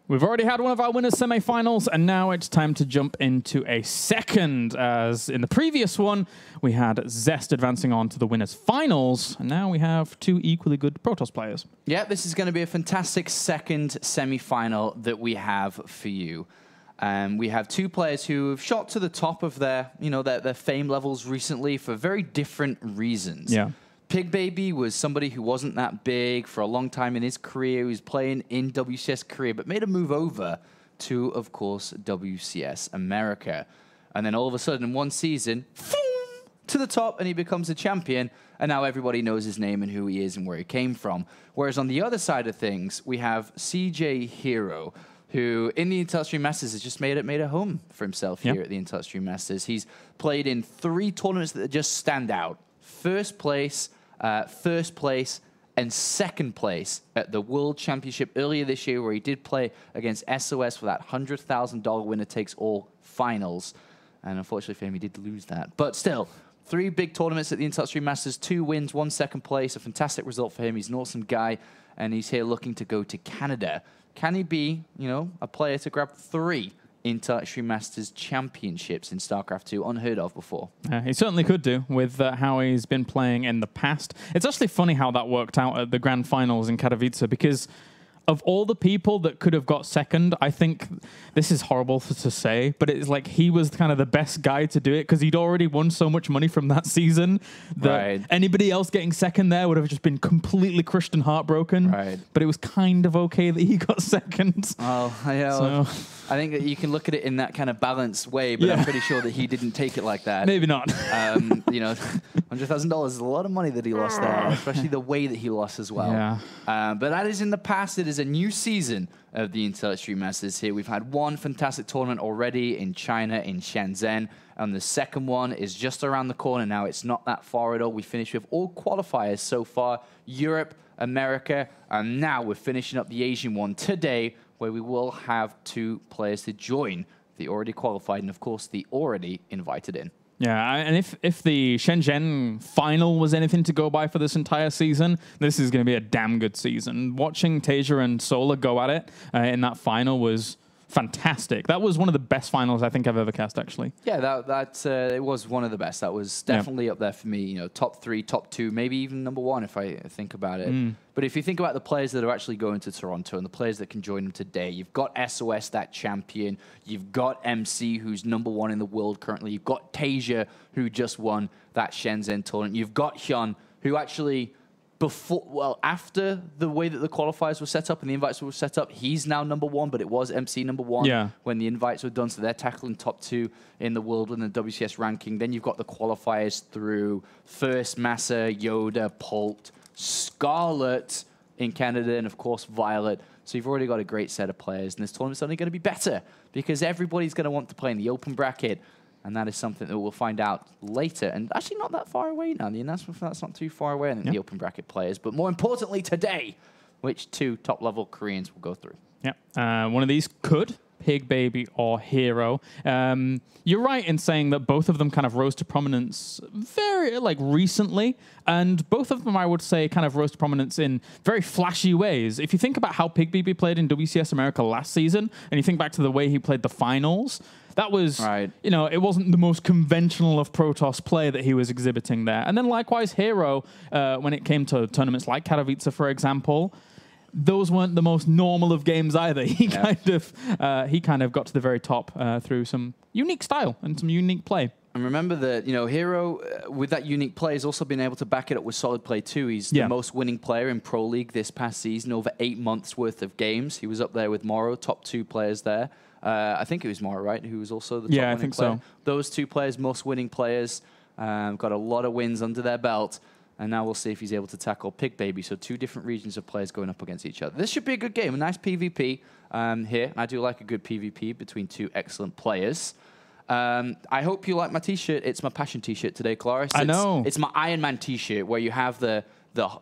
We've already had one of our winners semifinals, and now it's time to jump into a second. As in the previous one, we had Zest advancing on to the winners finals, and now we have two equally good Protoss players. Yeah, this is going to be a fantastic second semifinal that we have for you. We have two players who have shot to the top of their, their fame levels recently for very different reasons. Yeah. pigbaby was somebody who wasn't that big for a long time in his career. He was playing in WCS Korea, but made a move over to, of course, WCS America. And then all of a sudden, in one season, to the top, and he becomes a champion. And now everybody knows his name and who he is and where he came from. Whereas on the other side of things, we have CJ herO, who in the Intel Masters has just made a home for himself here at the Intel Masters. He's played in 3 tournaments that just stand out. First place, and second place at the World Championship earlier this year, where he did play against SOS for that $100,000 winner-takes-all finals. And unfortunately for him, he did lose that. But still, 3 big tournaments at the Intel Masters, 2 wins, 1 second place, a fantastic result for him. He's an awesome guy, and he's here looking to go to Canada. Can he be, a player to grab 3 Intel Masters championships in StarCraft 2, unheard of before? He certainly could do with how he's been playing in the past. It's actually funny how that worked out at the Grand Finals in Katowice, because of all the people that could have got second, I think this is horrible to say, but it's like he was kind of the best guy to do it because he'd already won so much money from that season that anybody else getting second there would have just been completely crushed and heartbroken. Right. But it was kind of okay that he got second. Oh, yeah. So. I think that you can look at it in that kind of balanced way, but I'm pretty sure that he didn't take it like that. Maybe not. $100,000 is a lot of money that he lost there, especially the way that he lost as well. Yeah. But that is in the past. It is a new season of the Intel Masters here. We've had 1 fantastic tournament already in China, in Shenzhen, and the second one is just around the corner now. It's not that far at all. We finished with all qualifiers so far, Europe, America, and now we're finishing up the Asian one today, where we will have 2 players to join the already qualified and, of course, the already invited in. Yeah, and if the Shenzhen final was anything to go by for this entire season, this is going to be a damn good season. Watching Tasia and Solar go at it in that final was fantastic. That was one of the best finals I think I've ever cast, actually. Yeah, it was one of the best. That was definitely up there for me. Top 3, top 2, maybe even number 1 if I think about it. But if you think about the players that are actually going to Toronto and the players that can join them today, you've got SOS, that champion. You've got MC, who's number 1 in the world currently. You've got Tasia, who just won that Shenzhen tournament. You've got Hyun, who actually... after the way that the qualifiers were set up and the invites were set up, he's now number 1, but it was MC number 1 when the invites were done. So they're tackling top 2 in the world in the WCS ranking. Then you've got the qualifiers through First, Massa, Yoda, Pult, Scarlet in Canada, and of course Violet. So you've already got a great set of players, and this tournament's only going to be better because everybody's going to want to play in the open bracket. And that is something that we'll find out later. And actually not that far away now. The announcement for that's not too far away, I think, the open bracket players. But more importantly today, which 2 top-level Koreans will go through. Yeah, one of these could, pigbaby or herO. You're right in saying that both of them kind of rose to prominence very, recently. And both of them, I would say, kind of rose to prominence in very flashy ways. If you think about how pigbaby played in WCS America last season, and you think back to the way he played the finals... That was, it wasn't the most conventional of Protoss play that he was exhibiting there. And then likewise, herO, when it came to tournaments like Katowice, for example, those weren't the most normal of games either. He kind of got to the very top through some unique style and some unique play. And remember that, herO, with that unique play, has also been able to back it up with solid play too. He's the most winning player in Pro League this past season, over 8 months worth of games. He was up there with morO, top 2 players there. I think it was morO, right, who was also the top winning I think player. so. Those 2 players, most winning players, got a lot of wins under their belt. And now we'll see if he's able to tackle pigbaby. So 2 different regions of players going up against each other. This should be a good game, a nice PvP here. I do like a good PvP between 2 excellent players. I hope you like my T-shirt. It's my passion T-shirt today, Claris. I know. It's my Iron Man T-shirt where you have the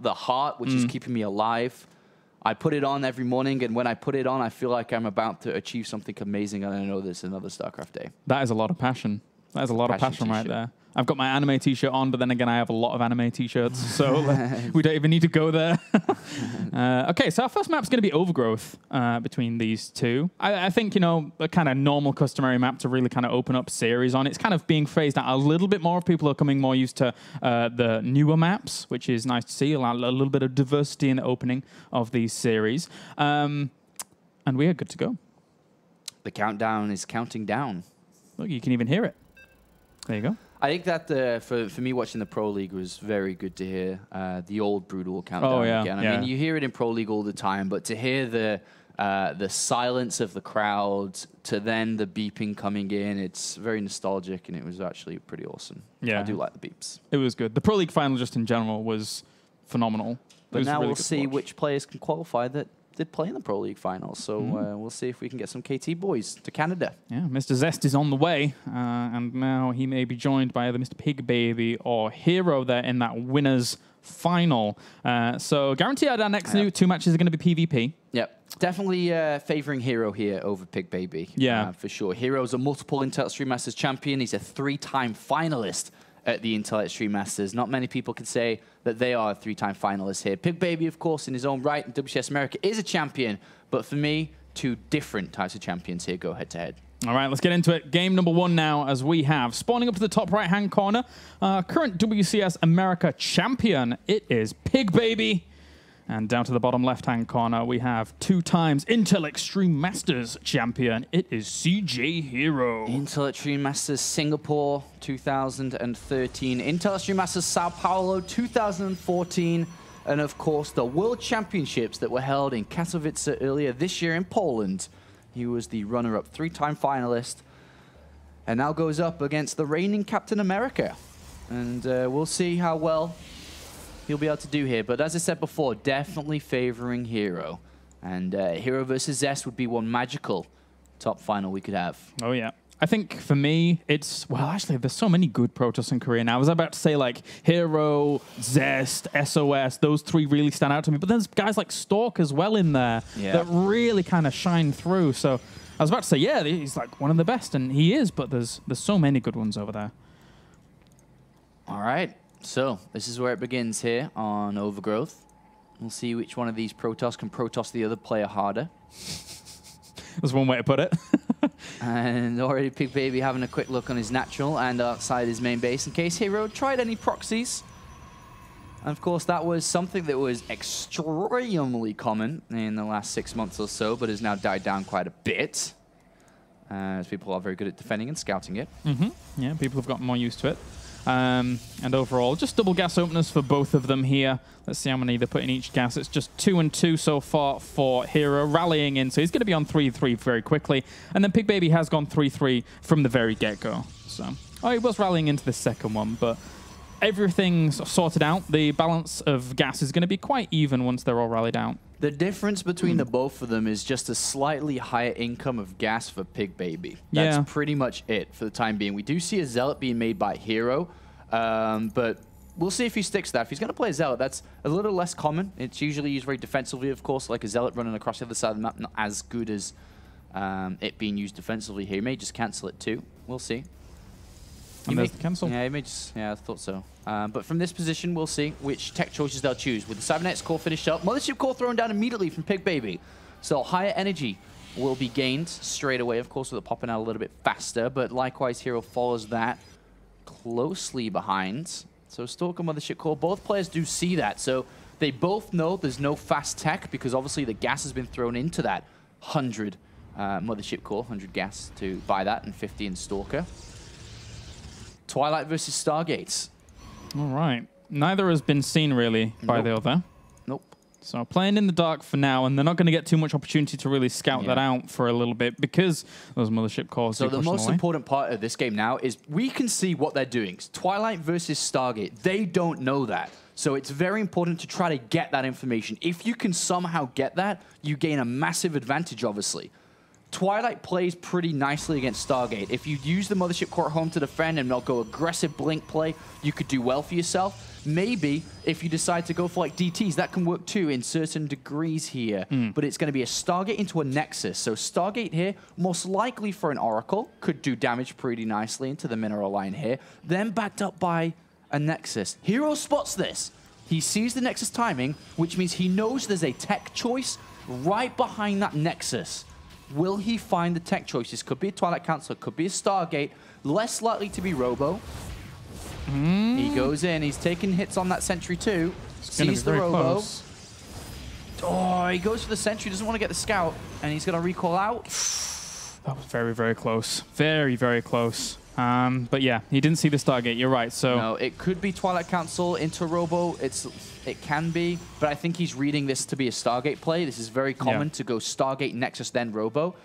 heart, which is keeping me alive. I put it on every morning, and when I put it on, I feel like I'm about to achieve something amazing, and I know this is another StarCraft day. That is a lot of passion. That's a lot of passion right there. I've got my anime t-shirt on, but then again, I have a lot of anime t-shirts, so we don't even need to go there. Okay, so our first map's going to be Overgrowth between these two. I think, you know, a kind of normal customary map to really kind of open up series on. It's kind of being phased out a little bit more. People are coming more used to the newer maps, which is nice to see. A little bit of diversity in the opening of these series. And we are good to go. The countdown is counting down. Look, you can even hear it. There you go. I think that for me watching the Pro League was very good to hear the old brutal countdown again. I mean, you hear it in Pro League all the time, but to hear the silence of the crowd to then the beeping coming in, it's very nostalgic, and it was actually pretty awesome. Yeah, I do like the beeps. It was good. The Pro League final just in general was phenomenal. But now we'll see which players can qualify that did play in the Pro League finals, so we'll see if we can get some KT boys to Canada. Yeah, Mr. Zest is on the way, and now he may be joined by either Mr. Pigbaby or herO there in that winners final. So guaranteed our next two matches are going to be PvP. Yep, definitely favoring herO here over Pigbaby. Yeah, for sure. herO's a multiple Intel Extreme Masters champion. He's a 3-time finalist at the Intel Extreme Masters. Not many people can say that they are a 3-time finalist here. Pigbaby, of course, in his own right, in WCS America, is a champion. But for me, two different types of champions here go head-to-head. All right, let's get into it. Game number 1 now, as we have, spawning up to the top right-hand corner, current WCS America champion, it is Pigbaby. And down to the bottom left-hand corner, we have 2 times Intel Extreme Masters champion. It is CJ herO. Intel Extreme Masters Singapore 2013. Intel Extreme Masters Sao Paulo 2014. And of course, the World Championships that were held in Katowice earlier this year in Poland. He was the runner-up 3-time finalist. And now goes up against the reigning Captain America. And we'll see how well he'll be able to do here. But as I said before, definitely favoring herO. And herO versus Zest would be one magical top final we could have. Oh, yeah. I think for me, it's, well, actually, there's so many good Protoss in Korea now. I was about to say, like, herO, Zest, SOS, those 3 really stand out to me. But there's guys like Stork as well in there that really kind of shine through. So I was about to say, yeah, he's like one of the best, and he is, but there's so many good ones over there. All right. So, this is where it begins here on Overgrowth. We'll see which one of these Protoss can Protoss the other player harder. That's one way to put it. And already Pigbaby having a quick look on his natural and outside his main base in case herO tried any proxies. And of course, that was something that was extremely common in the last 6 months or so, but has now died down quite a bit. As people are very good at defending and scouting it. Yeah, people have gotten more used to it. And overall, just double gas openers for both of them here. Let's see how many they put in each gas. It's just 2 and 2 so far for herO, rallying in. So he's going to be on 3-3 very quickly. And then Pigbaby has gone 3-3 from the very get-go. So, oh, he was rallying into the second one, but everything's sorted out. The balance of gas is going to be quite even once they're all rallied out. The difference between the both of them is just a slightly higher income of gas for Pigbaby. That's pretty much it for the time being. We do see a Zealot being made by herO, but we'll see if he sticks to that. If he's going to play a Zealot, that's a little less common. It's usually used very defensively, of course, like a Zealot running across the other side of the map, not as good as it being used defensively here. He may just cancel it too. We'll see. He may cancel. Yeah, he may just, I thought so. But from this position, we'll see which tech choices they'll choose. With the Cybernetics core finished up, Mothership core thrown down immediately from Pigbaby. So higher energy will be gained straight away, of course, with it popping out a little bit faster. But likewise, herO follows that closely behind. So Stalker, Mothership core, both players do see that. So they both know there's no fast tech because obviously the gas has been thrown into that 100 Mothership core, 100 gas to buy that, and 50 in Stalker. Twilight versus Stargates. All right. Neither has been seen, really, by the other. Nope. So playing in the dark for now, and they're not going to get too much opportunity to really scout that out for a little bit because those Mothership cores. So the most important part of this game now is we can see what they're doing. Twilight versus Stargate. They don't know that. So it's very important to try to get that information. If you can somehow get that, you gain a massive advantage, obviously. Twilight plays pretty nicely against Stargate. If you use the Mothership Core at home to defend and not go aggressive blink play, you could do well for yourself. Maybe if you decide to go for like DTs, that can work too in certain degrees here. But it's going to be a Stargate into a Nexus. So Stargate here, most likely for an Oracle, could do damage pretty nicely into the mineral line here. Then backed up by a Nexus. herO spots this. He sees the Nexus timing, which means he knows there's a tech choice right behind that Nexus. Will he find the tech choices? Could be a Twilight Council, could be a Stargate. Less likely to be Robo. He goes in, he's taking hits on that Sentry too. Sees the Robo. Close. Oh, he goes for the Sentry, doesn't want to get the Scout, and he's going to recall out. That was very, very close. Very, very close. But yeah, he didn't see the Stargate. You're right. So no, it could be Twilight Council into Robo. It can be, but I think he's reading this to be a Stargate play. This is very common to go Stargate, Nexus, then Robo.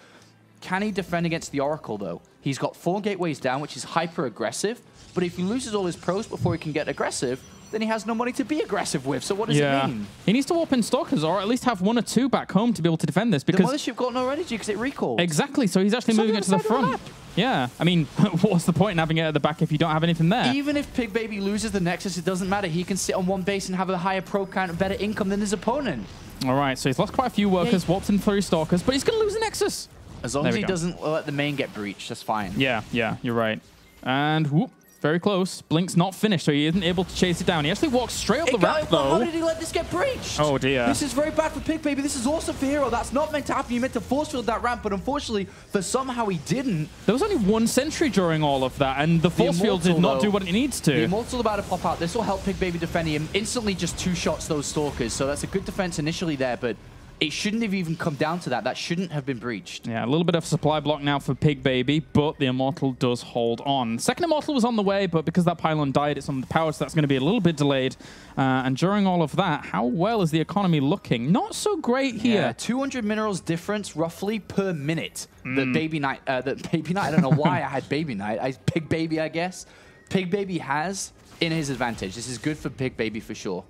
Can he defend against the Oracle, though? He's got 4 gateways down, which is hyper-aggressive. But if he loses all his pros before he can get aggressive, then he has no money to be aggressive with. So what does it mean? He needs to warp in Stalkers, or at least have 1 or 2 back home to be able to defend this. Because the Mothership got no energy because it recalled. Exactly. So he's actually moving it to the front. Yeah. I mean, what's the point in having it at the back if you don't have anything there? Even if pigbaby loses the Nexus, it doesn't matter. He can sit on one base and have a higher pro count and better income than his opponent. All right. So he's lost quite a few workers, warped in 3 Stalkers, but he's going to lose the Nexus. As long as he doesn't let the main get breached, that's fine. Yeah, you're right. And whoop, very close. Blink's not finished, so he isn't able to chase it down. He actually walks straight up the ramp, though. How did he let this get breached? Oh, dear. This is very bad for pigbaby. This is also for herO. That's not meant to happen. You meant to force field that ramp, but unfortunately, for somehow he didn't. There was only 1 sentry during all of that, and the force field did not do what it needs to. The Immortal about to pop out. This will help pigbaby defend him. Instantly just 2 shots those Stalkers, so that's a good defense initially there, but it shouldn't have even come down to that. That shouldn't have been breached. Yeah, a little bit of supply block now for pigbaby, but the Immortal does hold on. Second Immortal was on the way, but because that pylon died, it's on the power, so that's going to be a little bit delayed. And during all of that, how well is the economy looking? Not so great here. Yeah, 200 minerals difference roughly per minute. The Baby Knight, I don't know why I had Baby Knight. Pigbaby, I guess. Pigbaby has in his advantage. This is good for pigbaby for sure.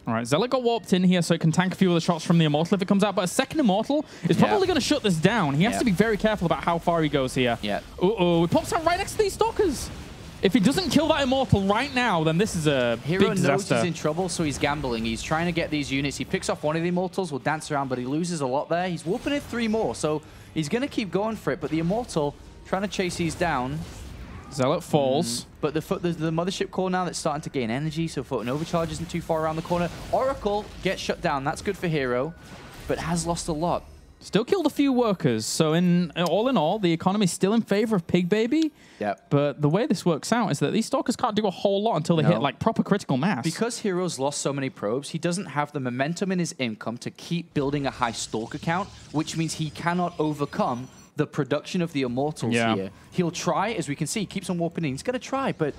All right, Zealot got warped in here, so it can tank a few of the shots from the Immortal if it comes out. But a second Immortal is probably going to shut this down. He has to be very careful about how far he goes here. Yeah. Uh-oh, it pops out right next to these Stalkers. If he doesn't kill that Immortal right now, then this is a big disaster. herO knows he's in trouble, so he's gambling. He's trying to get these units. He picks off one of the Immortals, will dance around, but he loses a lot there. He's warping it 3 more, so he's going to keep going for it. But the Immortal, trying to chase these down. Zealot falls. But the Mothership Core now that's starting to gain energy, so Photon Overcharge isn't too far around the corner. Oracle gets shut down. That's good for herO, but has lost a lot. Still killed a few workers. So all in all, the economy's still in favor of pigbaby. Yep. But the way this works out is that these Stalkers can't do a whole lot until they hit like proper critical mass. Because herO's lost so many probes, he doesn't have the momentum in his income to keep building a high Stalker count, which means he cannot overcome the production of the Immortals here. He'll try, as we can see, he keeps on warping in. He's going to try, but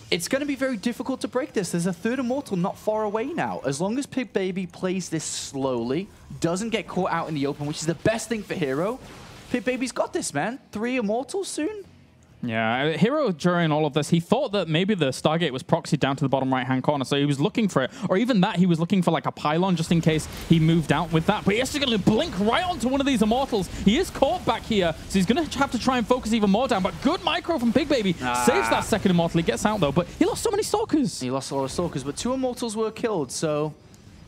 it's going to be very difficult to break this. There's a 3rd Immortal not far away now. As long as pigbaby plays this slowly, doesn't get caught out in the open, which is the best thing for herO, pigbaby's got this, man. 3 Immortals soon. Yeah, herO during all of this, he thought that maybe the Stargate was proxied down to the bottom right-hand corner, so he was looking for it. Or even that, he was looking for like a pylon just in case he moved out with that. But he's actually going to blink right onto one of these Immortals. He is caught back here, so he's going to have to try and focus even more down. But good micro from pigbaby. Saves that second Immortal. He gets out, though. But he lost so many Stalkers. He lost a lot of Stalkers, but 2 Immortals were killed, so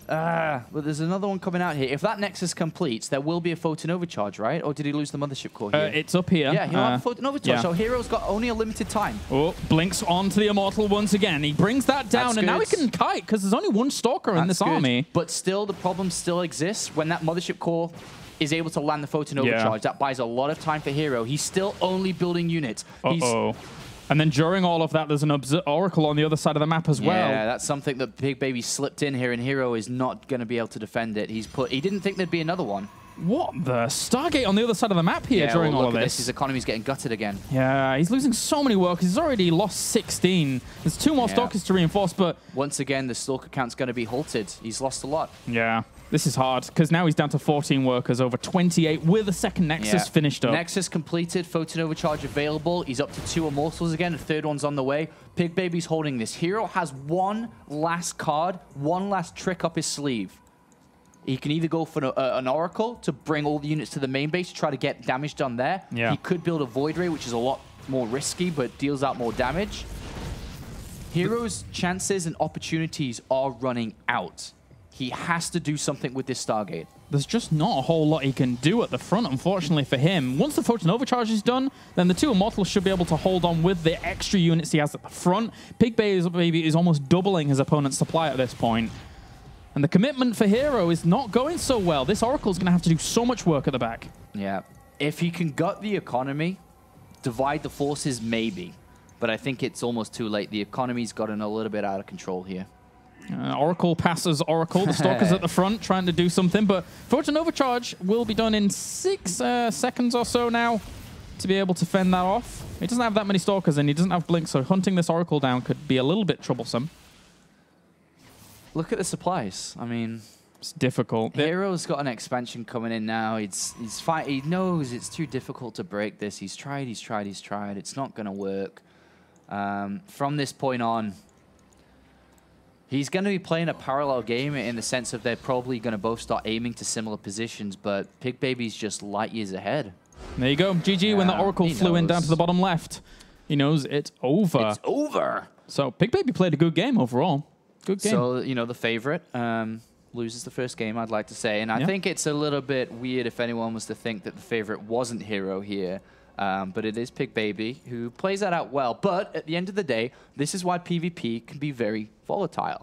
but there's another one coming out here. If that Nexus completes, there will be a Photon Overcharge, right? Or did he lose the Mothership Core here? It's up here. Yeah, he'll have a Photon Overcharge. So herO's got only a limited time. Oh, blinks onto the Immortal once again. He brings that down, and now he can kite because there's only 1 Stalker in this army. But still, the problem still exists when that Mothership Core is able to land the Photon Overcharge. That buys a lot of time for herO. He's still only building units. And then during all of that, there's an Oracle on the other side of the map as well. Yeah, that's something that pigbaby slipped in here, and herO is not going to be able to defend it. He didn't think there'd be another one. What the? Stargate on the other side of the map here during all of this. His economy's getting gutted again. Yeah, he's losing so many workers. He's already lost 16. There's 2 more Stalkers to reinforce, but once again, the Stalker count's going to be halted. He's lost a lot. Yeah. This is hard, because now he's down to 14 workers over 28 with a second Nexus finished up. Nexus completed, Photon Overcharge available. He's up to 2 Immortals again. A 3rd one's on the way. Pigbaby's holding this. herO has 1 last card, 1 last trick up his sleeve. He can either go for an Oracle to bring all the units to the main base to try to get damage done there. Yeah. He could build a Void Ray, which is a lot more risky, but deals out more damage. herO's chances and opportunities are running out. He has to do something with this Stargate. There's just not a whole lot he can do at the front, unfortunately for him. Once the Photon Overcharge is done, then the two Immortals should be able to hold on with the extra units he has at the front. pigbaby is almost doubling his opponent's supply at this point. And the commitment for herO is not going so well. This Oracle's going to have to do so much work at the back. Yeah. If he can gut the economy, divide the forces, maybe. But I think it's almost too late. The economy's gotten a little bit out of control here. Oracle passes Oracle. The Stalker's at the front trying to do something, but Photon Overcharge will be done in 6 seconds or so now to be able to fend that off. He doesn't have that many Stalkers and he doesn't have Blink, so hunting this Oracle down could be a little bit troublesome. Look at the supplies. I mean, it's difficult. herO's got an expansion coming in now. He's fine. He knows it's too difficult to break this. He's tried. It's not going to work. From this point on, he's going to be playing a parallel game in the sense of they're probably going to both start aiming to similar positions, but pigbaby's just light years ahead. There you go. GG when the Oracle flew in down to the bottom left. He knows it's over. It's over. So pigbaby played a good game overall. Good game. So, you know, the favorite loses the first game, I'd like to say. And I think it's a little bit weird if anyone was to think that the favorite wasn't herO here. But it is pigbaby who plays that out well. But at the end of the day, this is why PvP can be very volatile.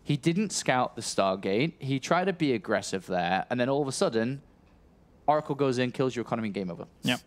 He didn't scout the Stargate. He tried to be aggressive there. And then all of a sudden, Oracle goes in, kills your economy, game over. Yep.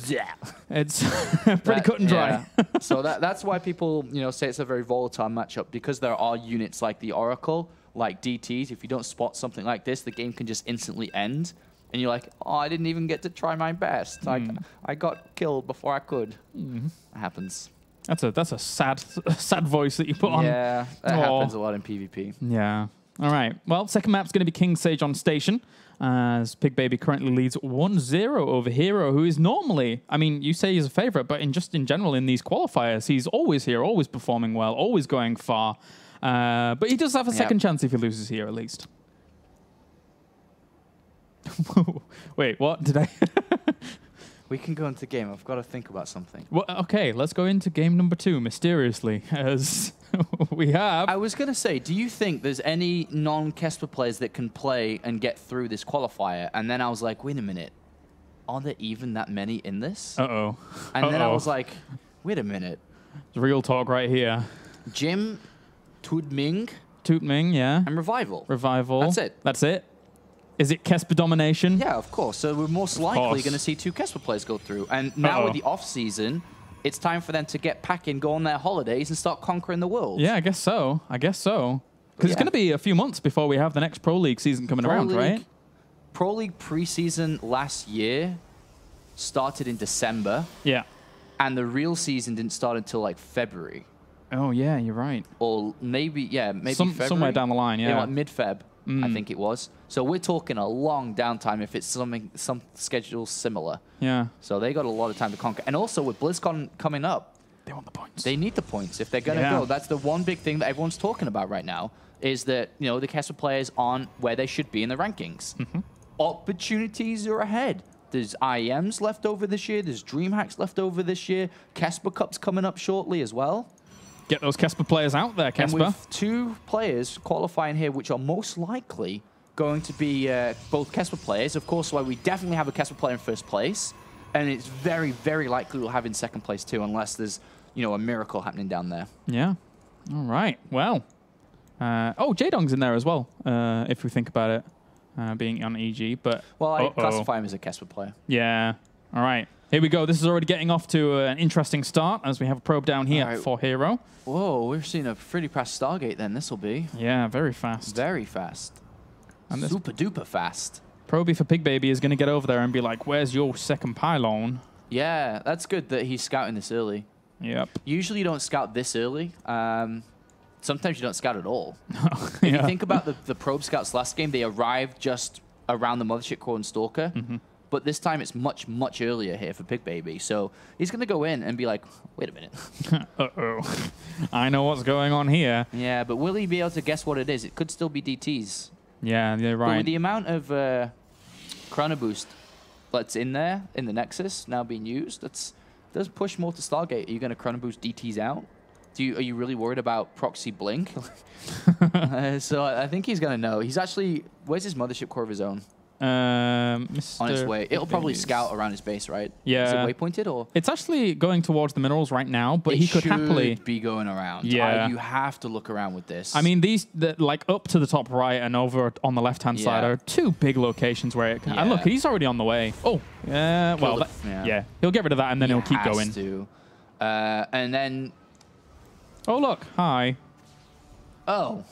Yeah. It's pretty cut and dry. Yeah. So that's why people, you know, say it's a very volatile matchup, because there are units like the Oracle, like DTs. If you don't spot something like this, the game can just instantly end. And you're like, oh, I didn't even get to try my best. I got killed before I could. It happens. That's a sad voice that you put on. Yeah, that happens a lot in PvP. Yeah. All right. Well, second map's going to be King Sage on Station, as pigbaby currently leads 1-0 over herO, who is normally, I mean, you say he's a favorite, but in general in these qualifiers, he's always here, always performing well, always going far. But he does have a second chance if he loses here, at least. Wait, what? Did I? We can go into game. I've got to think about something. Well, okay, let's go into game number 2, mysteriously, as we have... I was going to say, do you think there's any non-Kesper players that can play and get through this qualifier? And then I was like, wait a minute. Are there even that many in this? Uh-oh. And then I was like, wait a minute. Real talk right here. Jim, Tudming, yeah. and Revival. That's it. That's it. Is it Kesper domination? Yeah, of course. So we're most likely going to see 2 Kesper players go through. And now with the off-season, it's time for them to get packing, go on their holidays, and start conquering the world. Yeah, I guess so. Because it's going to be a few months before we have the next Pro League season coming around, right? Pro League preseason last year started in December. Yeah. And the real season didn't start until like February. Oh, yeah, you're right. Or maybe February. Somewhere down the line, yeah. Like mid-Feb, I think it was. So we're talking a long downtime if it's some schedule similar. Yeah. So they got a lot of time to conquer. And also with BlizzCon coming up, they want the points. They need the points if they're going to go. That's the one big thing that everyone's talking about right now, is that, you know, the Kesper players aren't where they should be in the rankings. Opportunities are ahead. There's IEMs left over this year. There's DreamHacks left over this year. Kesper Cup's coming up shortly as well. Get those Kesper players out there, Kesper. And with 2 players qualifying here, which are most likely going to be both Kesper players. Of course, we definitely have a Kesper player in first place. And it's very, very likely we'll have in second place too, unless there's, you know, a miracle happening down there. Yeah. All right. Well. J-Dong's in there as well, if we think about it, being on EG. But well, I classify him as a Kesper player. Yeah. All right. Here we go. This is already getting off to an interesting start as we have a probe down here for herO. Whoa, we're seeing a pretty fast Stargate then, this will be. Yeah, very fast. Very fast. And super duper fast. Proby for pigbaby is going to get over there and be like, where's your second pylon? Yeah, that's good that he's scouting this early. Yep. Usually you don't scout this early. Sometimes you don't scout at all. If you think about the probe scouts last game, they arrived just around the Mothership Core and Stalker. But this time it's much, much earlier here for pigbaby. So he's going to go in and be like, wait a minute. I know what's going on here. Yeah, but will he be able to guess what it is? It could still be DTs. Yeah, you're But right. with the amount of Chrono Boost that's in there, in the Nexus, now being used, does push more to Stargate. Are you going to Chrono Boost DTs out? Are you really worried about proxy blink? So I think he's going to know. He's actually... Where's his mothership core of his own? Mr. On his way. It'll probably scout around his base, right? Yeah. Is it waypointed or? It's actually going towards the minerals right now, but he could happily be going around. Yeah. You have to look around with this. I mean, like up to the top right and over on the left-hand side are two big locations where it can... And look, he's already on the way. Oh, yeah. Well, yeah. He'll get rid of that and then he'll keep going. To. And then... Oh, look. Hi. Oh.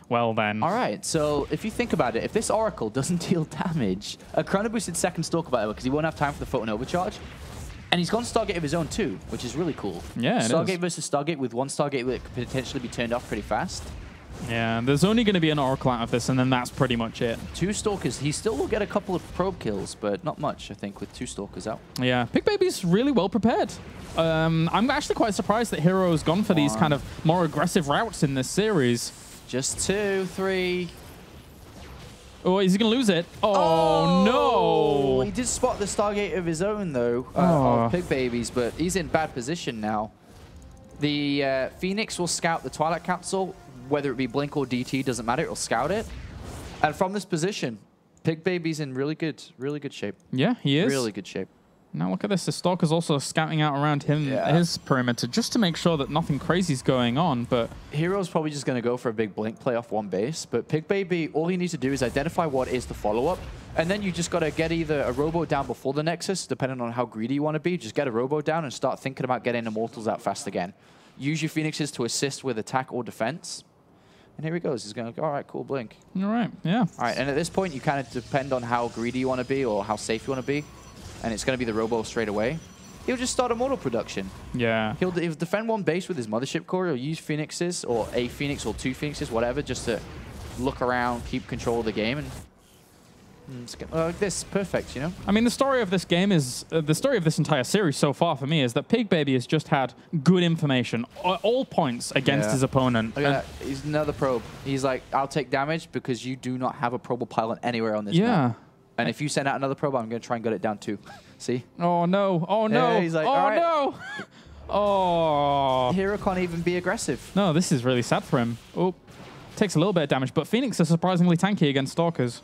Well, then. All right. So if you think about it, if this Oracle doesn't deal damage, a Chrono Boosted second Stalker, by the way, because he won't have time for the Photon Overcharge. And he's gone Stargate of his own, too, which is really cool. Yeah, Stargate versus Stargate with one Stargate that could potentially be turned off pretty fast. Yeah, there's only going to be an Oracle out of this, and then that's pretty much it. 2 Stalkers. He still will get a couple of probe kills, but not much, I think, with 2 Stalkers out. Yeah, pigbaby's really well prepared. I'm actually quite surprised that hero's gone for these kind of more aggressive routes in this series. Just 2, 3. Oh, is he going to lose it? Oh, no. He did spot the Stargate of his own, though, of pigbabies, but he's in bad position now. The Phoenix will scout the Twilight Capsule. Whether it be Blink or DT, doesn't matter. It'll scout it. And from this position, pigbaby's in really good shape. Yeah, he is. Really good shape. Now look at this. The Stalker's also scouting out around him, his perimeter, just to make sure that nothing crazy's going on. But hero's probably just going to go for a big Blink play off one base. But pigbaby, all you need to do is identify what is the follow-up. And then you just got to get either a Robo down before the Nexus, depending on how greedy you want to be. Just get a Robo down and start thinking about getting Immortals out fast again. Use your Phoenixes to assist with attack or defense. And here he goes. He's going to go, all right, cool, Blink. All right, yeah. All right, and at this point, you kind of depend on how greedy you want to be or how safe you want to be. And it's going to be the Robo straight away. He'll just start Immortal production. Yeah. He'll defend one base with his Mothership Core. He'll use Phoenixes or a Phoenix or 2 Phoenixes, whatever, just to look around, keep control of the game. And this is perfect, you know? I mean, the story of this game is, the story of this entire series so far for me is that pigbaby has just had good information, all points against his opponent. Look at that. He's another probe. He's like, I'll take damage because you do not have a probable pylon anywhere on this map. And if you send out another probe, I'm going to try and get it down too. See? Oh, no. Oh, no. He's like, oh, no. Oh. Hero can't even be aggressive. No, this is really sad for him. Oh, takes a little bit of damage, but Phoenix is surprisingly tanky against Stalkers.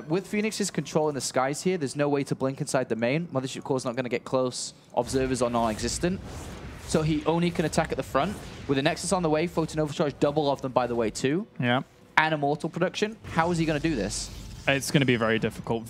With Phoenix's control in the skies here, there's no way to blink inside the main. Mothership Core's not going to get close. Observers are non-existent. So he only can attack at the front. With a Nexus on the way, Photon Overcharge, double of them, by the way, too. Yeah. And Immortal production. How is he going to do this? It's going to be very difficult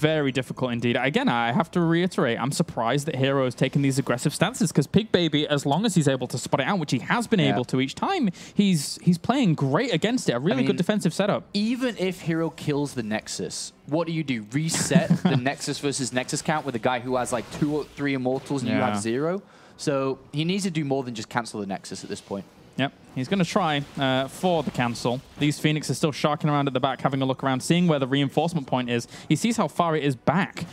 indeed. Again, I have to reiterate, I'm surprised that herO has taken these aggressive stances because pigbaby, as long as he's able to spot it out, which he has been able to each time, he's playing great against it. A really good defensive setup. Even if herO kills the Nexus, what do? Reset the Nexus versus Nexus count with a guy who has like 2 or 3 Immortals and you have 0? So he needs to do more than just cancel the Nexus at this point. Yep, he's going to try for the cancel. These Phoenix are still sharking around at the back, having a look around, seeing where the reinforcement point is. He sees how far it is back,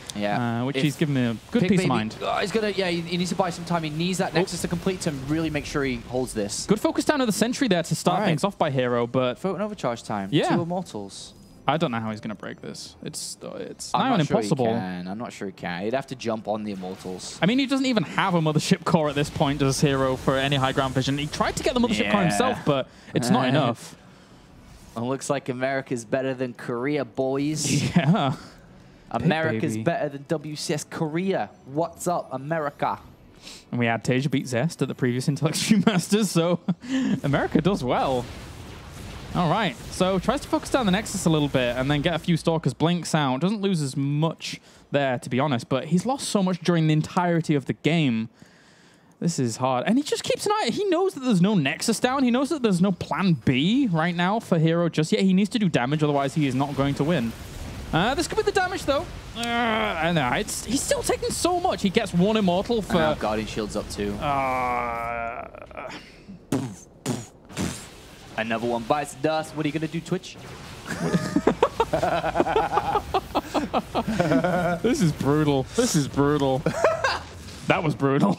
which he's given me a good peace of mind. He's gonna, he needs to buy some time. He needs that Nexus to complete to really make sure he holds this. Good focus down of the sentry there to start things off by herO, but Photon Overcharge time. 2 Immortals. I don't know how he's going to break this. It's I'm nigh on impossible. I'm not sure he can. He'd have to jump on the Immortals. I mean, he doesn't even have a Mothership Core at this point, does herO, for any high ground vision. He tried to get the Mothership Core himself, but it's not enough. It looks like America's better than Korea, boys. Yeah. America's better than WCS Korea. What's up, America? And we had Tasia beat Zest at the previous Intellect Stream Masters, so America does well. All right, so tries to focus down the Nexus a little bit and then get a few Stalkers, blinks out. Doesn't lose as much there, to be honest, but he's lost so much during the entirety of the game. This is hard. And he just keeps an eye. He knows that there's no Nexus down. He knows that there's no plan B right now for herO just yet. He needs to do damage, otherwise he is not going to win. This could be the damage, though. I know. He's still taking so much. He gets 1 Immortal for... And now Guardian Shield's up, too. Another one bites dust. What are you going to do, Twitch? This is brutal. This is brutal. That was brutal.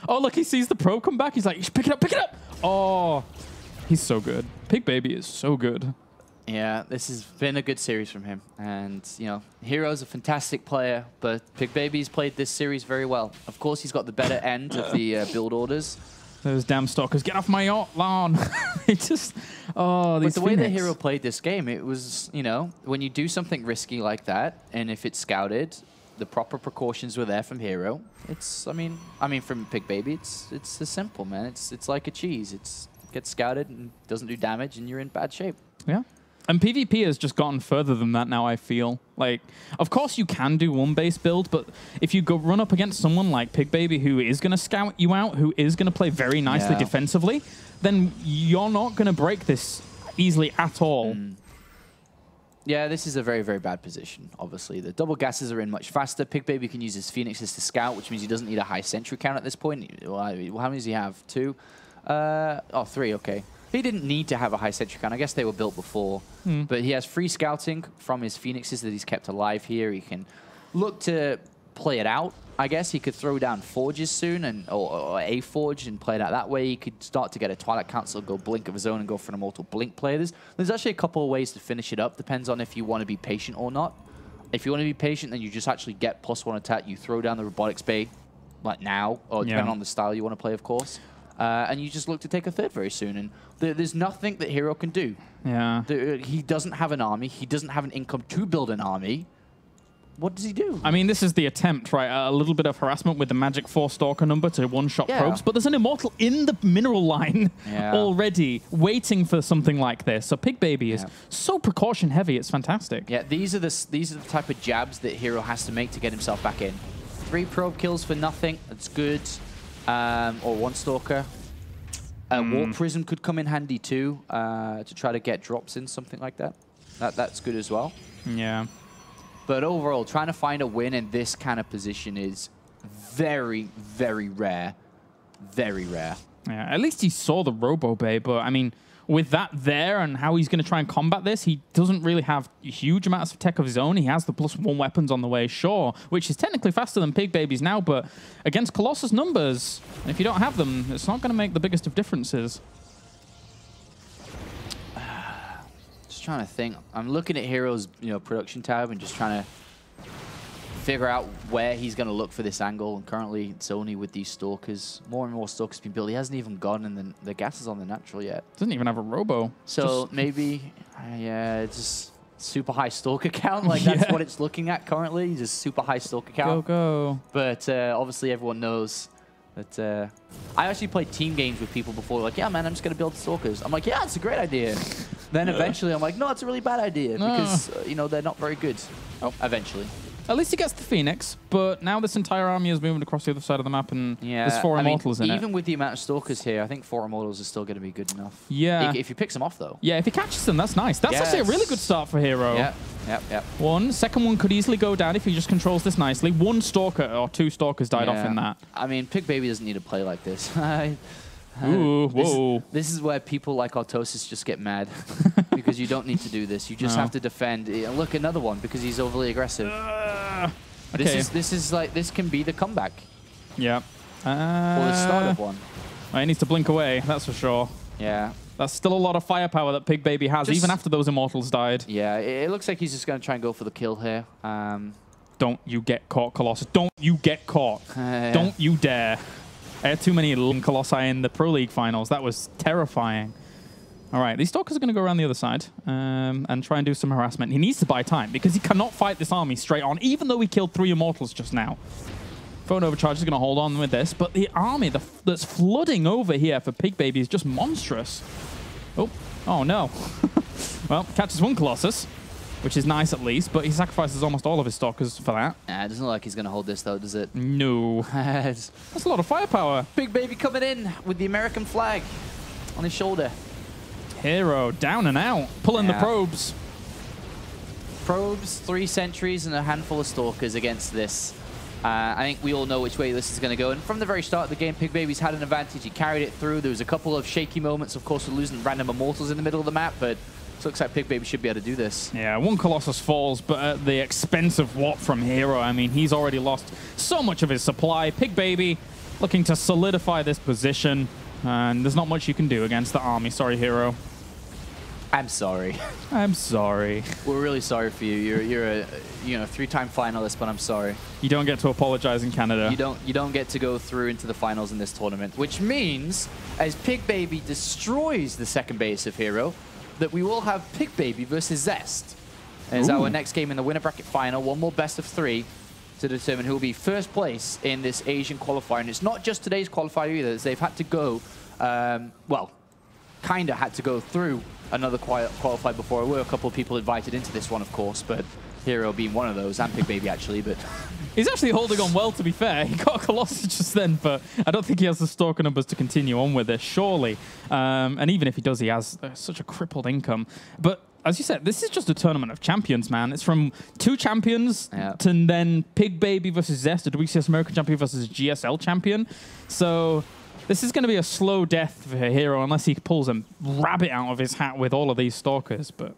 Oh, look, he sees the probe come back. He's like, pick it up, pick it up. Oh, he's so good. Pigbaby is so good. Yeah, this has been a good series from him. And, you know, herO's a fantastic player, but pigbaby's played this series very well. Of course, he's got the better end of the build orders. Those damn stalkers, get off my lawn. It just, oh, these But the way that Phoenix. herO played this game, it was, you know, when you do something risky like that, and if it's scouted, the proper precautions were there from herO. It's, I mean from pigbaby, it's as simple, man. It's like a cheese. It gets scouted and doesn't do damage, and you're in bad shape. Yeah. And PvP has just gotten further than that now, I feel. Like, of course you can do one base build, but if you go run up against someone like pigbaby who is going to scout you out, who is going to play very nicely defensively, then you're not going to break this easily at all. Yeah, this is a very, very bad position, obviously. The double gases are in much faster. Pigbaby can use his Phoenixes to scout, which means he doesn't need a high sentry count at this point. Well, how many does he have? 2? Oh, 3, okay. He didn't need to have a high sentry count. I guess they were built before. But he has free scouting from his Phoenixes that he's kept alive here. He can look to play it out, I guess. He could throw down Forges soon, and or a Forge and play it out that way. He could start to get a Twilight Council, go Blink of his own, and go for an Immortal Blink play. There's actually a couple of ways to finish it up. Depends on if you want to be patient or not. If you want to be patient, then you just actually get +1 attack. You throw down the Robotics Bay, like now, or depending on the style you want to play, of course. And you just look to take a third very soon. And there's nothing that herO can do. Yeah. He doesn't have an army. He doesn't have an income to build an army. What does he do? I mean, this is the attempt, right? A little bit of harassment with the magic 4 stalker number to one-shot probes, but there's an immortal in the mineral line already waiting for something like this. So pigbaby is so precaution heavy, it's fantastic. Yeah, these are the type of jabs that herO has to make to get himself back in. 3 probe kills for nothing. That's good. Or 1 stalker. Warp Prism could come in handy too, to try to get drops in, something like that. That's good as well. Yeah. But overall, trying to find a win in this kind of position is very, very rare. Very rare. Yeah, at least he saw the Robo Bay, but I mean, with that there and how he's going to try and combat this, he doesn't really have huge amounts of tech of his own. He has the +1 weapons on the way, sure, which is technically faster than pigbaby's now, but against Colossus numbers, if you don't have them, it's not going to make the biggest of differences. Just trying to think. I'm looking at herO's production tab and just trying to figure out where he's going to look for this angle. And currently, it's only with these stalkers. More and more stalkers being built. He hasn't even gotten the gases on the natural yet. Doesn't even have a robo. So maybe, yeah, it's just super high stalker count. Like that's what it's looking at currently. Just super high stalker count. Go. But obviously, everyone knows that. I actually played team games with people before. Like, yeah, man, I'm just going to build stalkers. I'm like, yeah, it's a great idea. Then eventually, I'm like, no, it's a really bad idea because they're not very good. Oh, eventually. At least he gets the Phoenix, but now this entire army is moving across the other side of the map, and there's 4 Immortals in it. Even with the amount of Stalkers here, I think 4 Immortals is still going to be good enough. Yeah. If he picks them off, though. Yeah, if he catches them, that's nice. That's actually a really good start for herO. Yep. 1. Second one could easily go down if he just controls this nicely. 1 Stalker or 2 Stalkers died off in that. I mean, pigbaby doesn't need to play like this. Ooh, whoa. This is where people like Autosis just get mad because you don't need to do this. You just have to defend. Look, another one because he's overly aggressive. Okay. This can be the comeback. Yeah. Or the start of one. He needs to blink away, that's for sure. Yeah. That's still a lot of firepower that pigbaby has, even after those Immortals died. Yeah, it looks like he's just going to try and go for the kill here. Don't you get caught, Colossus. Don't you get caught. Don't you dare. I had too many Colossi in the Pro League finals. That was terrifying. All right, these Stalkers are going to go around the other side and try and do some harassment. He needs to buy time because he cannot fight this army straight on, even though he killed 3 Immortals just now. Phone Overcharge is going to hold on with this, but the army that's flooding over here for pigbaby is just monstrous. Oh no. Well, catches 1 Colossus, which is nice at least, but he sacrifices almost all of his Stalkers for that. It doesn't look like he's going to hold this, though, does it? No. That's a lot of firepower. Pigbaby coming in with the American flag on his shoulder. herO down and out, pulling the probes. Probes, 3 sentries, and a handful of stalkers against this. I think we all know which way this is going to go. And from the very start of the game, pigbaby's had an advantage. He carried it through. There was a couple of shaky moments, of course, with losing random Immortals in the middle of the map, but it looks like pigbaby should be able to do this. Yeah, 1 Colossus falls, but at the expense of what from herO? I mean, he's already lost so much of his supply. Pigbaby looking to solidify this position, and there's not much you can do against the army. Sorry, herO. I'm sorry. I'm sorry. We're really sorry for you. You're a 3-time finalist, but I'm sorry. You don't get to apologize in Canada. You don't get to go through into the finals in this tournament, which means as pigbaby destroys the second base of herO, that we will have pigbaby versus Zest as our next game in the winner bracket final. One more best of 3 to determine who will be first place in this Asian qualifier. And it's not just today's qualifier either, as they've had to go, well, kind of had to go through another qualifier before. There were a couple of people invited into this one, of course, but herO being one of those, and pigbaby actually, but... He's actually holding on well, to be fair. He got a Colossus just then, but I don't think he has the Stalker numbers to continue on with this, surely. And even if he does, he has such a crippled income. But as you said, this is just a tournament of champions, man. It's from 2 champions to then pigbaby versus Zest, a WCS American champion versus GSL champion. So this is going to be a slow death for herO unless he pulls a rabbit out of his hat with all of these Stalkers. But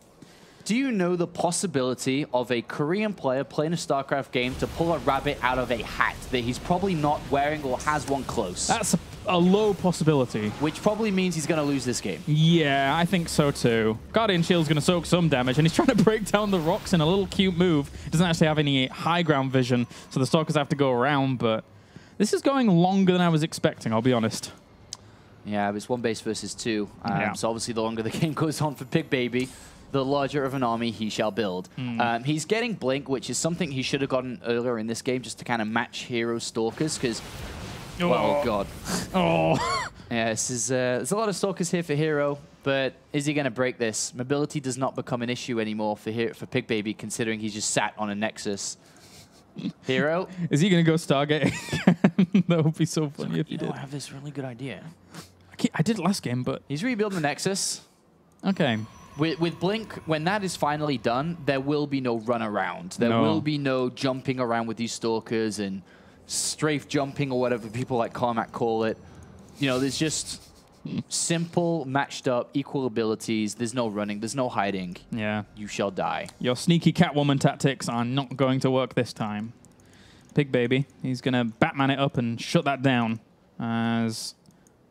do you know the possibility of a Korean player playing a StarCraft game to pull a rabbit out of a hat that he's probably not wearing or has one close? That's a low possibility. Which probably means he's going to lose this game. Yeah, I think so too. Guardian Shield's going to soak some damage, and he's trying to break down the rocks in a little cute move. He doesn't actually have any high ground vision, so the Stalkers have to go around, but this is going longer than I was expecting, I'll be honest. Yeah, it's 1 base versus 2. So obviously the longer the game goes on for pigbaby, the larger of an army he shall build. He's getting Blink, which is something he should have gotten earlier in this game just to kind of match herO's Stalkers, because... Oh, God. Yeah, this is, there's a lot of Stalkers here for herO, but is he going to break this? Mobility does not become an issue anymore for pigbaby, considering he's just sat on a Nexus. herO? Is he going to go Stargate? That would be so funny if he did. I have this really good idea. I did it last game, but... He's rebuilding the Nexus. Okay. With Blink, when that is finally done, there will be no run around. There will be no jumping around with these Stalkers and strafe jumping or whatever people like Carmack call it. You know, there's just simple, matched up, equal abilities. There's no running. There's no hiding. Yeah. You shall die. Your sneaky Catwoman tactics are not going to work this time. Pigbaby, he's going to Batman it up and shut that down. As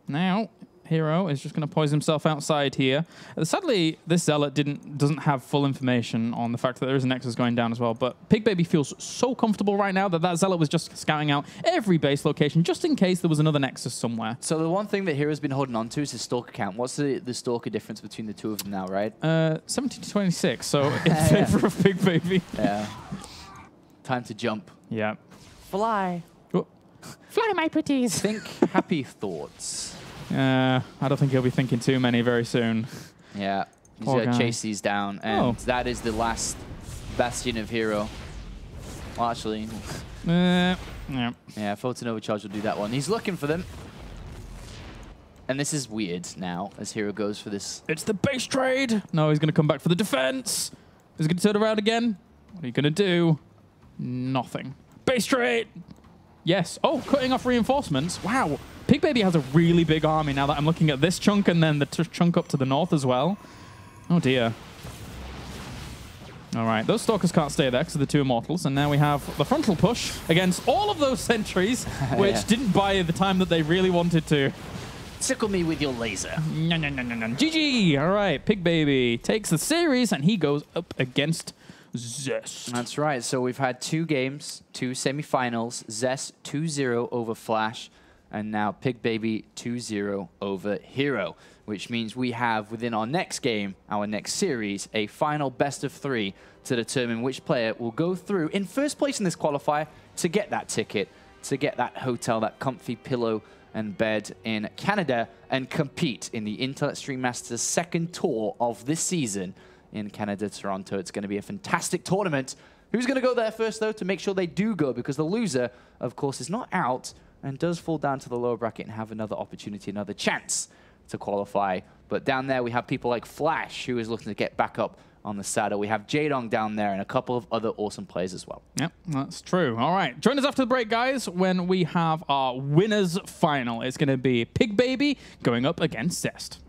now... herO is just going to poison himself outside here. Sadly, this Zealot doesn't have full information on the fact that there is a Nexus going down as well, but pigbaby feels so comfortable right now that Zealot was just scouting out every base location just in case there was another Nexus somewhere. So the one thing that herO's been holding on to is his Stalker count. What's the Stalker difference between the two of them now, right? 17 to 26, so in favor of pigbaby. Yeah. Time to jump. Yeah. Fly. Oh. Fly, my pretties. Think happy thoughts. I don't think he'll be thinking too many very soon. Yeah, he's going to chase these down, and that is the last bastion of herO. Well, actually... yeah, Photon Overcharge will do that one. He's looking for them. And this is weird now, as herO goes for this. It's the base trade! No, he's going to come back for the defense! Is he going to turn around again? What are you going to do? Nothing. Base trade! Yes. Oh, cutting off reinforcements. Wow. Pigbaby has a really big army now that I'm looking at this chunk and then the chunk up to the north as well. Oh, dear. All right, those Stalkers can't stay there because of the 2 Immortals, and now we have the frontal push against all of those sentries, which didn't buy the time that they really wanted to. Tickle me with your laser. No. GG! All right, Pigbaby takes the series, and he goes up against Zest. That's right. So we've had 2 games, 2 semifinals. Zest 2-0 over Flash, and now pigbaby 2-0 over herO, which means we have within our next game, our next series, a final best of 3 to determine which player will go through in first place in this qualifier to get that ticket, to get that hotel, that comfy pillow and bed in Canada, and compete in the Intel Extreme Masters second tour of this season in Canada, Toronto. It's going to be a fantastic tournament. Who's going to go there first, though, to make sure they do go? Because the loser, of course, is not out and does fall down to the lower bracket and have another opportunity, another chance to qualify. But down there, we have people like Flash, who is looking to get back up on the saddle. We have Jaedong down there and a couple of other awesome players as well. Yep, that's true. All right, join us after the break, guys, when we have our winners final. It's going to be pigbaby going up against Zest.